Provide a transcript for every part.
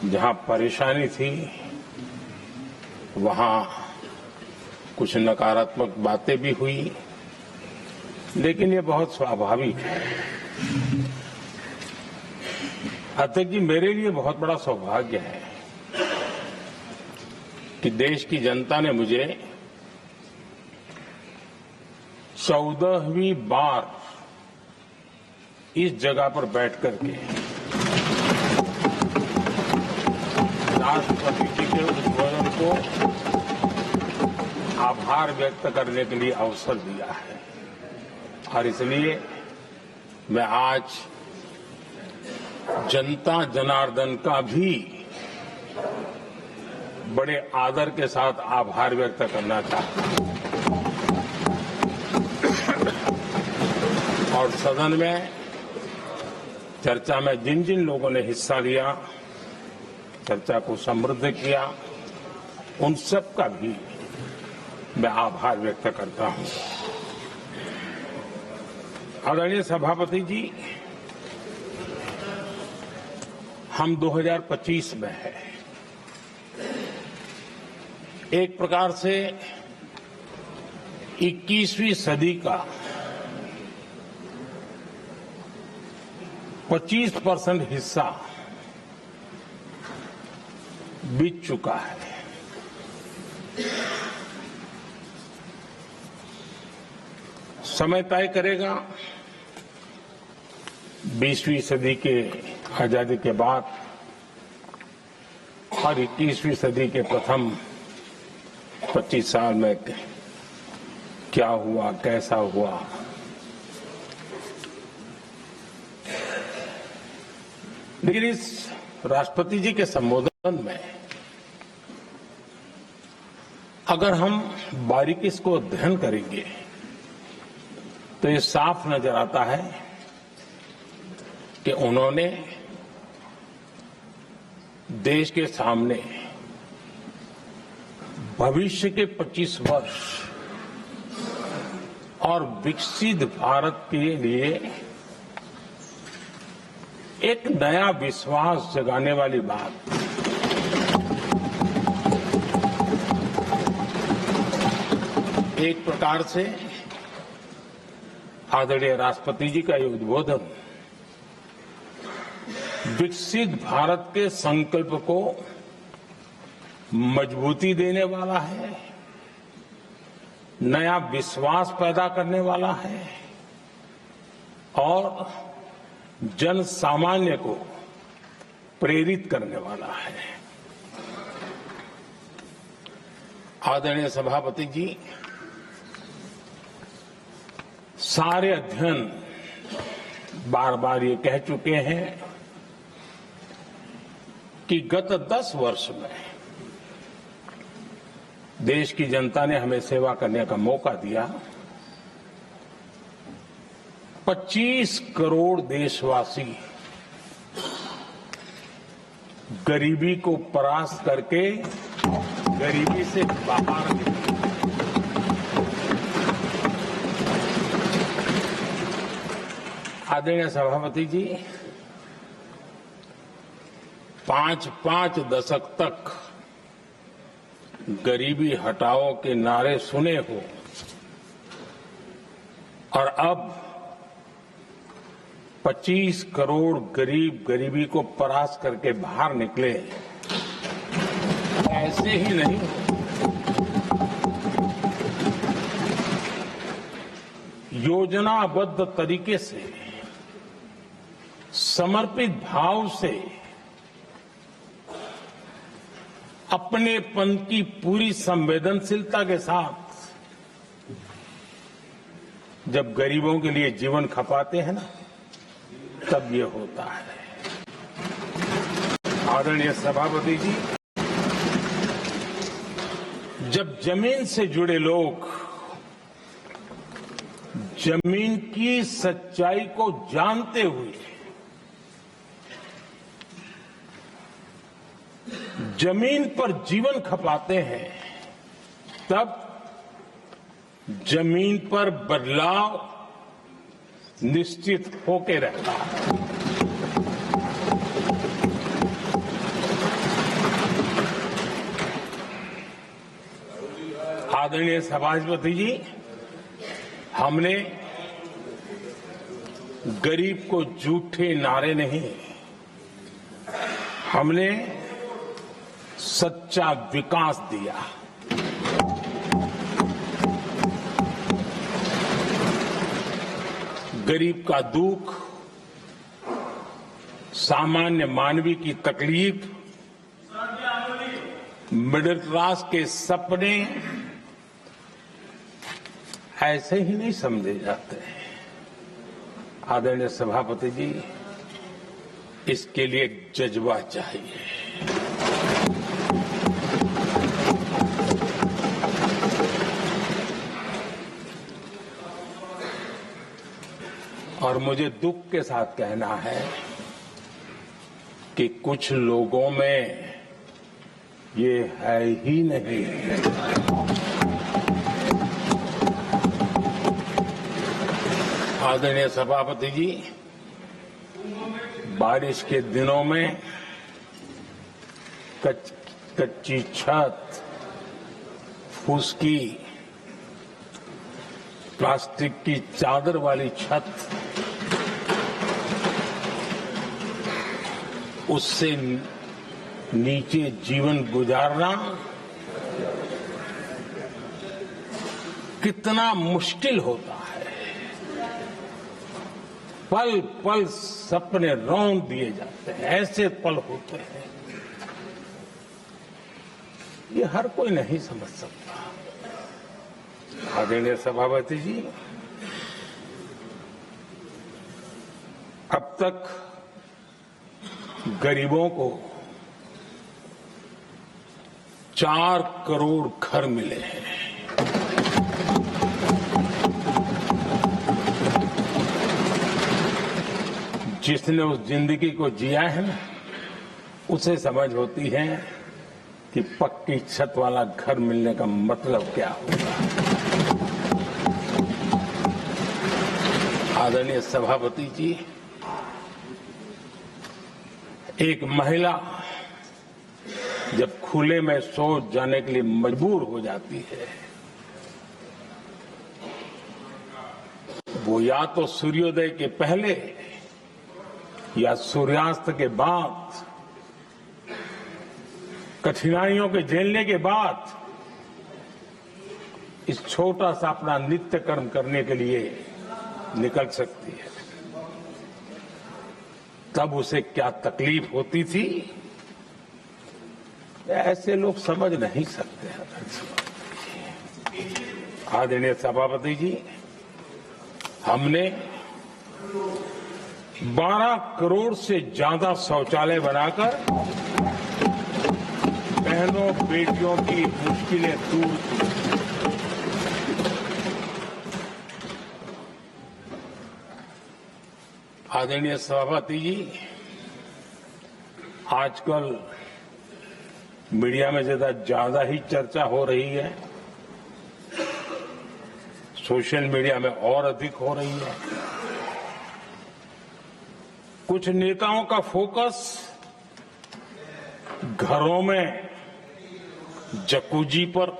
जहां परेशानी थी वहां कुछ नकारात्मक बातें भी हुई, लेकिन ये बहुत स्वाभाविक है। अतः कि मेरे लिए बहुत बड़ा सौभाग्य है कि देश की जनता ने मुझे 14वीं बार इस जगह पर बैठ करके राष्ट्रपति जी के उद्बोधन को आभार व्यक्त करने के लिए अवसर दिया है। और इसलिए मैं आज जनता जनार्दन का भी बड़े आदर के साथ आभार व्यक्त करना चाहता हूं। और सदन में चर्चा में जिन जिन लोगों ने हिस्सा लिया, चर्चा को समृद्ध किया, उन सब का भी मैं आभार व्यक्त करता हूं। आदरणीय सभापति जी, हम 2025 में हैं। एक प्रकार से 21वीं सदी का 25% हिस्सा बीत चुका है। समय तय करेगा 20वीं सदी के आजादी के बाद और 21वीं सदी के प्रथम 25 साल में क्या हुआ, कैसा हुआ। लेकिन इस राष्ट्रपति जी के संबोधन में अगर हम बारीकी इसको अध्ययन करेंगे तो ये साफ नजर आता है कि उन्होंने देश के सामने भविष्य के 25 वर्ष और विकसित भारत के लिए एक नया विश्वास जगाने वाली बात, एक प्रकार से आदरणीय राष्ट्रपति जी का ये उद्बोधन विकसित भारत के संकल्प को मजबूती देने वाला है, नया विश्वास पैदा करने वाला है और जन सामान्य को प्रेरित करने वाला है। आदरणीय सभापति जी, सारे अध्ययन बार बार ये कह चुके हैं कि गत 10 वर्ष में देश की जनता ने हमें सेवा करने का मौका दिया। 25 करोड़ देशवासी गरीबी को परास्त करके गरीबी से बाहर निकले। आदरणीय सभापति जी, 5 दशक तक गरीबी हटाओ के नारे सुने हो और अब 25 करोड़ गरीब गरीबी को परास्त करके बाहर निकले, ऐसे ही नहीं। योजनाबद्ध तरीके से, समर्पित भाव से, अपनेपन की पूरी संवेदनशीलता के साथ जब गरीबों के लिए जीवन खपाते हैं ना, तब ये होता है। आदरणीय सभापति जी, जब जमीन से जुड़े लोग जमीन की सच्चाई को जानते हुए जमीन पर जीवन खपाते हैं, तब जमीन पर बदलाव निश्चित होके रहता है। आदरणीय सभापति जी, हमने गरीब को झूठे नारे नहीं, हमने सच्चा विकास दिया। गरीब का दुख, सामान्य मानवी की तकलीफ, मिडिल क्लास के सपने ऐसे ही नहीं समझे जाते हैं। आदरणीय सभापति जी, इसके लिए एक जज्बा चाहिए। और मुझे दुख के साथ कहना है कि कुछ लोगों में ये है ही नहीं। आदरणीय सभापति जी, बारिश के दिनों में कच्ची छत, फुसकी, प्लास्टिक की चादर वाली छत, उससे नीचे जीवन गुजारना कितना मुश्किल होता है। पल पल सपने रौंद दिए जाते हैं, ऐसे पल होते हैं, ये हर कोई नहीं समझ सकता। आदरणीय सभापति जी, अब तक गरीबों को 4 करोड़ घर मिले हैं। जिसने उस जिंदगी को जिया है ना, उसे समझ होती है कि पक्की छत वाला घर मिलने का मतलब क्या होगा। आदरणीय सभापति जी, एक महिला जब खुले में शौच जाने के लिए मजबूर हो जाती है, वो या तो सूर्योदय के पहले या सूर्यास्त के बाद, कठिनाइयों के झेलने के बाद इस छोटा सा अपना नित्य कर्म करने के लिए निकल सकती है। तब उसे क्या तकलीफ होती थी, ऐसे लोग समझ नहीं सकते हैं। आदरणीय सभापति जी, हमने 12 करोड़ से ज्यादा शौचालय बनाकर बहनों बेटियों की मुश्किलें दूर की। आदरणीय सभापति जी, आजकल मीडिया में ज्यादा ही चर्चा हो रही है, सोशल मीडिया में और अधिक हो रही है। कुछ नेताओं का फोकस घरों में जकूजी पर,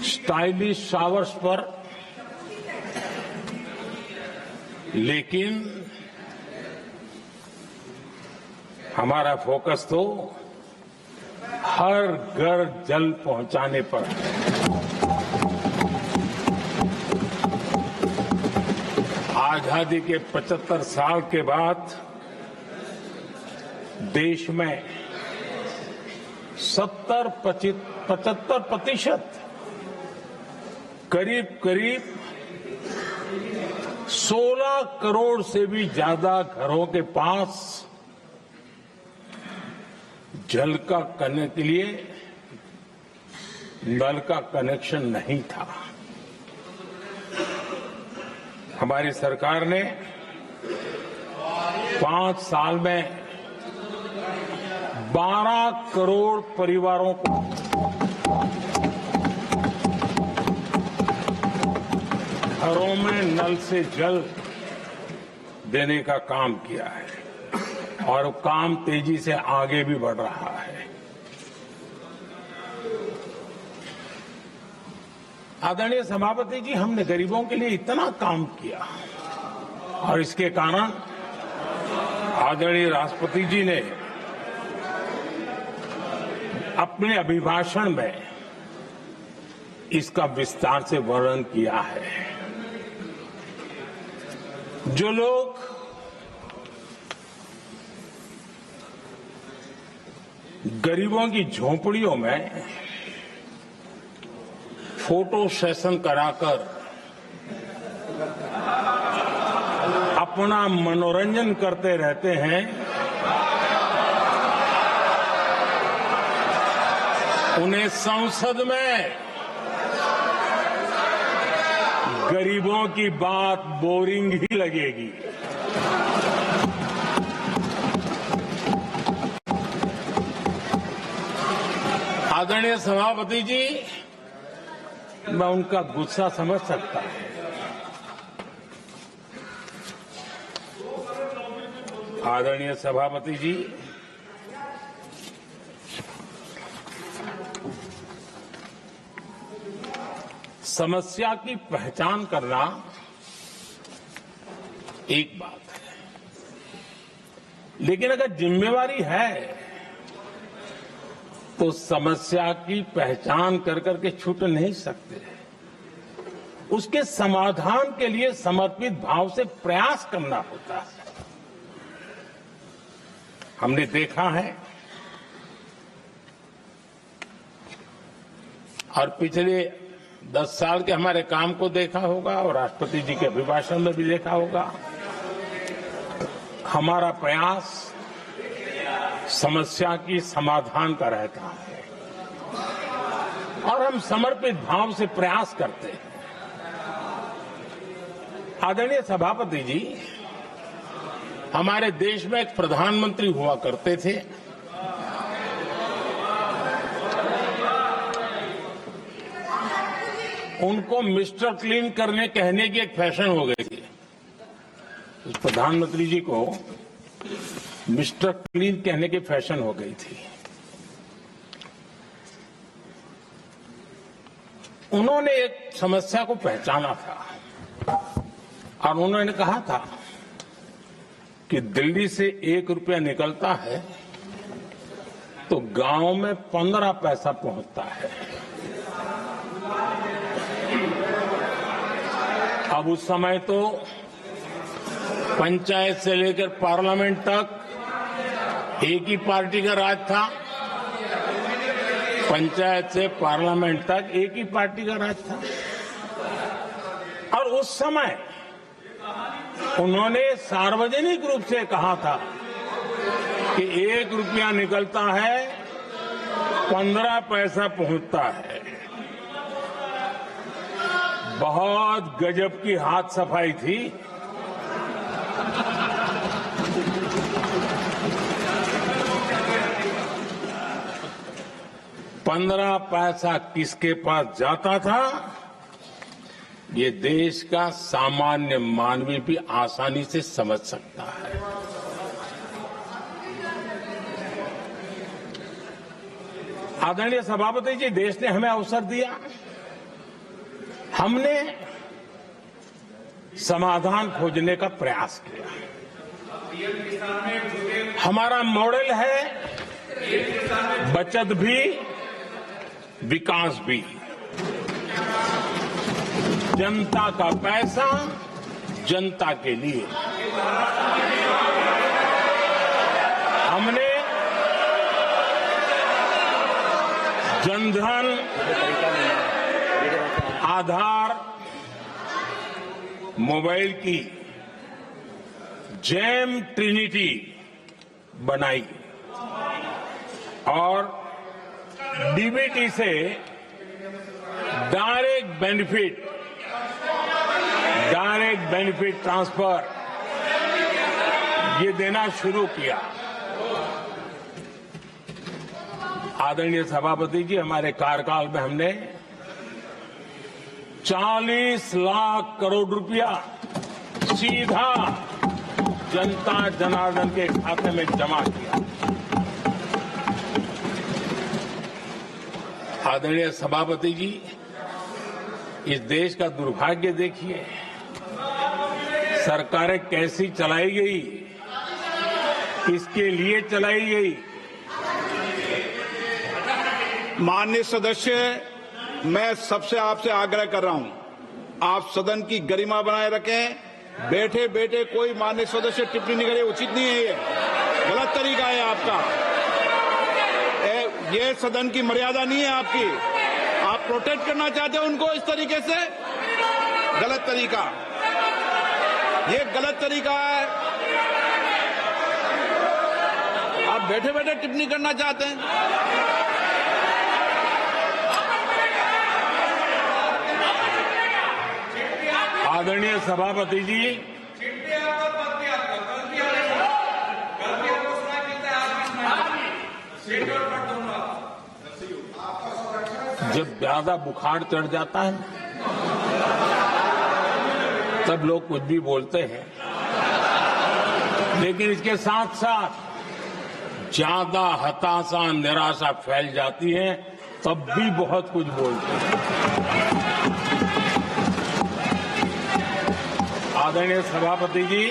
स्टाइलिश शावर्स पर, लेकिन हमारा फोकस तो हर घर जल पहुंचाने पर है। आजादी के 75 साल के बाद देश में 75% करीब 16 करोड़ से भी ज्यादा घरों के पास जल का करने के लिए नल का कनेक्शन नहीं था। हमारी सरकार ने 5 साल में 12 करोड़ परिवारों को घरों में नल से जल देने का काम किया है और काम तेजी से आगे भी बढ़ रहा है। आदरणीय सभापति जी, हमने गरीबों के लिए इतना काम किया और इसके कारण आदरणीय राष्ट्रपति जी ने अपने अभिभाषण में इसका विस्तार से वर्णन किया है। जो लोग गरीबों की झोपड़ियों में फोटो सेशन कराकर अपना मनोरंजन करते रहते हैं, उन्हें संसद में गरीबों की बात बोरिंग ही लगेगी। आदरणीय सभापति जी, मैं उनका गुस्सा समझ सकता हूं। आदरणीय सभापति जी, समस्या की पहचान करना एक बात है, लेकिन अगर जिम्मेवारी है तो समस्या की पहचान कर करके छूट नहीं सकते। उसके समाधान के लिए समर्पित भाव से प्रयास करना होता है। हमने देखा है और पिछले 10 साल के हमारे काम को देखा होगा और राष्ट्रपति जी के अभिभाषण में भी देखा होगा। हमारा प्रयास समस्या की समाधान का रहता है और हम समर्पित भाव से प्रयास करते हैं। आदरणीय सभापति जी, हमारे देश में एक प्रधानमंत्री हुआ करते थे। उनको मिस्टर क्लीन करने कहने की एक फैशन हो गई थी। उस प्रधानमंत्री जी को मिस्टर क्लीन कहने की फैशन हो गई थी। उन्होंने एक समस्या को पहचाना था और उन्होंने कहा था कि दिल्ली से 1 रुपया निकलता है तो गांव में 15 पैसा पहुंचता है। अब उस समय तो पंचायत से लेकर पार्लियामेंट तक एक ही पार्टी का राज था। पंचायत से पार्लियामेंट तक एक ही पार्टी का राज था और उस समय उन्होंने सार्वजनिक रूप से कहा था कि 1 रुपया निकलता है 15 पैसा पहुंचता है। बहुत गजब की हाथ सफाई थी। पंद्रह पैसा किसके पास जाता था, ये देश का सामान्य मानवी भी आसानी से समझ सकता है। आदरणीय सभापति जी, देश ने हमें अवसर दिया, हमने समाधान खोजने का प्रयास किया। हमारा मॉडल है बचत भी विकास भी। जनता का पैसा जनता के लिए। हमने जनधन, आधार, मोबाइल की जेम ट्रिनिटी बनाई और डीबीटी से डायरेक्ट बेनिफिट ट्रांसफर ये देना शुरू किया। आदरणीय सभापति जी, हमारे कार्यकाल में हमने 40 लाख करोड़ रुपया सीधा जनता जनार्दन के खाते में जमा किया। आदरणीय सभापति जी, इस देश का दुर्भाग्य देखिए, सरकारें कैसी चलाई गई, किसके लिए चलाई गई। माननीय सदस्य, मैं सबसे आपसे आग्रह कर रहा हूं, आप सदन की गरिमा बनाए रखें। बैठे बैठे कोई माननीय सदस्य टिप्पणी नहीं करे, उचित नहीं है, ये गलत तरीका है आपका। ये सदन की मर्यादा नहीं है आपकी। आप प्रोटेक्ट करना चाहते हो उनको इस तरीके से, गलत तरीका, ये गलत तरीका है। आप बैठे बैठे टिप्पणी करना चाहते हैं। आदरणीय सभापति जी, जब ज्यादा बुखार चढ़ जाता है तब लोग कुछ भी बोलते हैं, लेकिन इसके साथ साथ ज्यादा हताशा निराशा फैल जाती है तब भी बहुत कुछ बोलते हैं। आदरणीय सभापति जी,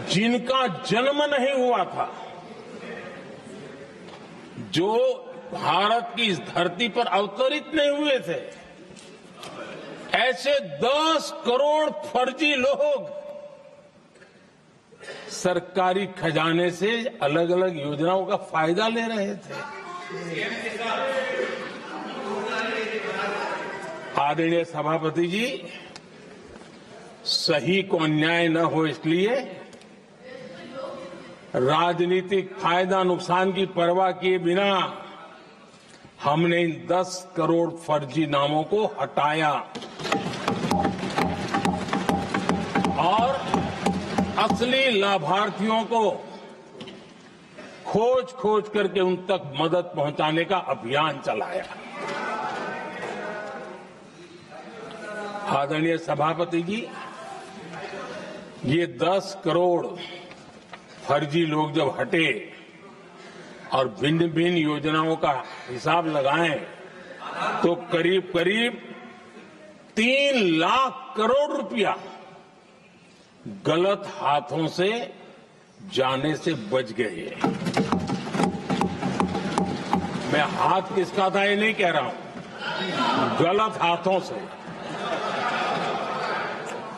जिनका जन्म नहीं हुआ था, जो भारत की इस धरती पर अवतरित नहीं हुए थे, ऐसे 10 करोड़ फर्जी लोग सरकारी खजाने से अलग अलग योजनाओं का फायदा ले रहे थे। आदरणीय सभापति जी, सही को अन्याय न हो इसलिए राजनीतिक फायदा नुकसान की परवाह किए बिना हमने इन 10 करोड़ फर्जी नामों को हटाया और असली लाभार्थियों को खोज खोज करके उन तक मदद पहुंचाने का अभियान चलाया। आदरणीय सभापति जी, ये 10 करोड़ फर्जी लोग जब हटे और भिन्न भिन्न योजनाओं का हिसाब लगाएं तो करीब करीब 3 लाख करोड़ रुपया गलत हाथों से जाने से बच गए। मैं हाथ किसका था ये नहीं कह रहा हूं, गलत हाथों से।